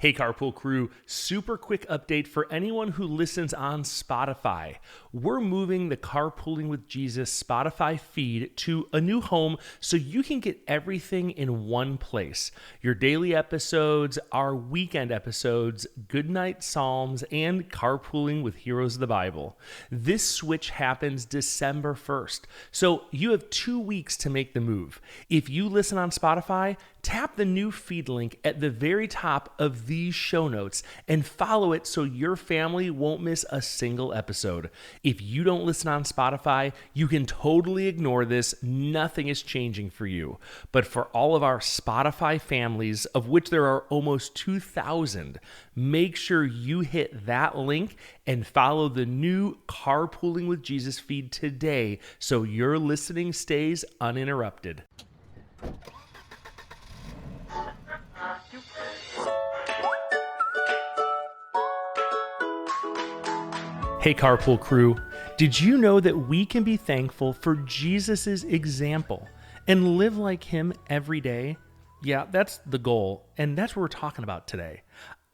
Hey, Carpool Crew, super quick update for anyone who listens on Spotify. We're moving the Carpooling with Jesus Spotify feed to a new home so you can get everything in one place. Your daily episodes, our weekend episodes, Goodnight Psalms, and Carpooling with Heroes of the Bible. This switch happens December 1st, so you have 2 weeks to make the move. If you listen on Spotify, tap the new feed link at the very top of these show notes and follow it so your family won't miss a single episode. If you don't listen on Spotify, you can totally ignore this. Nothing is changing for you. But for all of our Spotify families, of which there are almost 2,000, make sure you hit that link and follow the new Carpooling with Jesus feed today so your listening stays uninterrupted. Hey, Carpool Crew, did you know that we can be thankful for Jesus' example and live like him every day? Yeah, that's the goal, and that's what we're talking about today.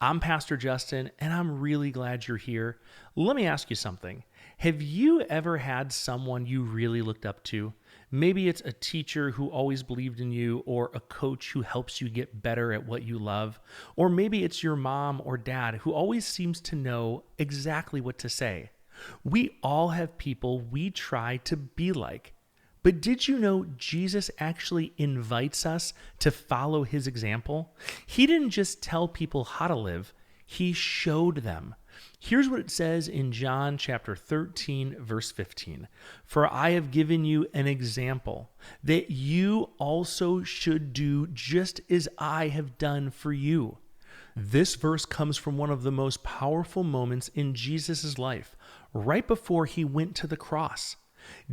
I'm Pastor Justin, and I'm really glad you're here. Let me ask you something. Have you ever had someone you really looked up to? Maybe it's a teacher who always believed in you, or a coach who helps you get better at what you love. Or maybe it's your mom or dad who always seems to know exactly what to say. We all have people we try to be like. But did you know Jesus actually invites us to follow his example? He didn't just tell people how to live, he showed them. Here's what it says in John chapter 13, verse 15. For I have given you an example that you also should do just as I have done for you. This verse comes from one of the most powerful moments in Jesus' life, right before he went to the cross.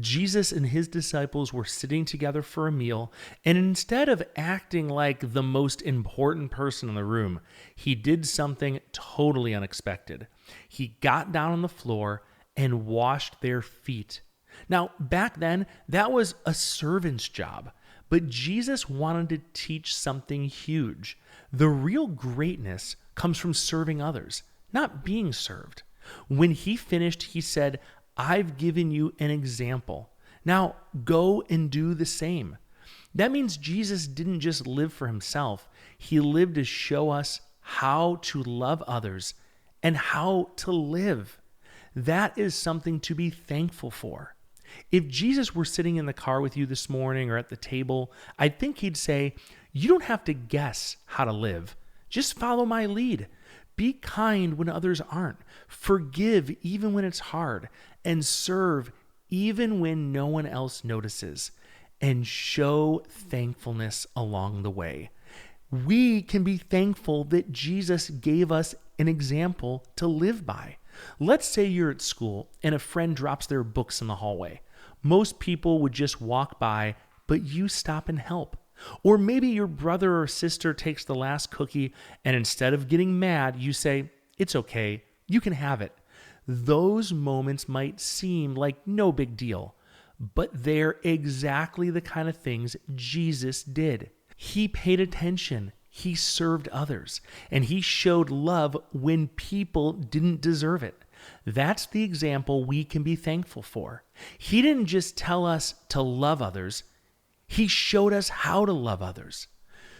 Jesus and his disciples were sitting together for a meal, and instead of acting like the most important person in the room, he did something totally unexpected. He got down on the floor and washed their feet. Now, back then, that was a servant's job, but Jesus wanted to teach something huge. The real greatness comes from serving others, not being served. When he finished, he said, I've given you an example. Now go and do the same. That means Jesus didn't just live for himself. He lived to show us how to love others and how to live. That is something to be thankful for. If Jesus were sitting in the car with you this morning or at the table, I think he'd say, you don't have to guess how to live. Just follow my lead. Be kind when others aren't. Forgive even when it's hard. And serve even when no one else notices. And show thankfulness along the way. We can be thankful that Jesus gave us an example to live by. Let's say you're at school and a friend drops their books in the hallway. Most people would just walk by, but you stop and help. Or maybe your brother or sister takes the last cookie, and instead of getting mad, you say, it's okay, you can have it. Those moments might seem like no big deal, but they're exactly the kind of things Jesus did. He paid attention, he served others, and he showed love when people didn't deserve it. That's the example we can be thankful for. He didn't just tell us to love others, he showed us how to love others.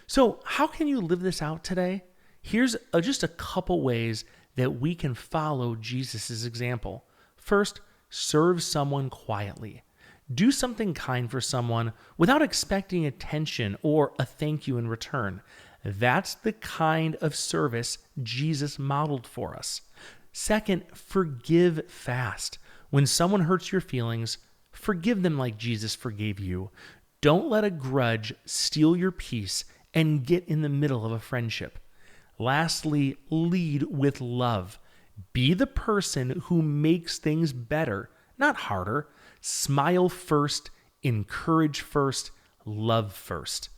So how can you live this out today? Here's just a couple ways that we can follow Jesus' example. First, serve someone quietly. Do something kind for someone without expecting attention or a thank you in return. That's the kind of service Jesus modeled for us. Second, forgive fast. When someone hurts your feelings, forgive them like Jesus forgave you. Don't let a grudge steal your peace and get in the middle of a friendship. Lastly, lead with love. Be the person who makes things better, not harder. Smile first, encourage first, love first.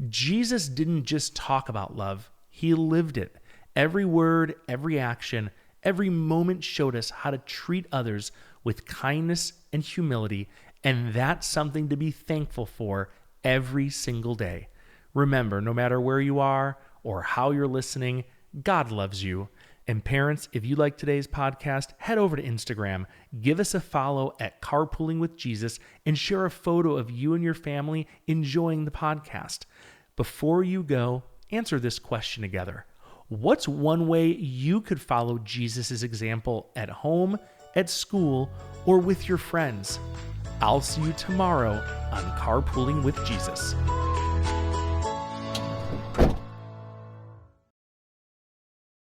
Jesus didn't just talk about love, he lived it. Every word, every action, every moment showed us how to treat others with kindness and humility, and that's something to be thankful for every single day. Remember, no matter where you are or how you're listening, God loves you. And parents, if you like today's podcast, head over to Instagram, give us a follow at Carpooling with Jesus, and share a photo of you and your family enjoying the podcast. Before you go, answer this question together. What's one way you could follow Jesus' example at home, at school, or with your friends? I'll see you tomorrow on Carpooling with Jesus.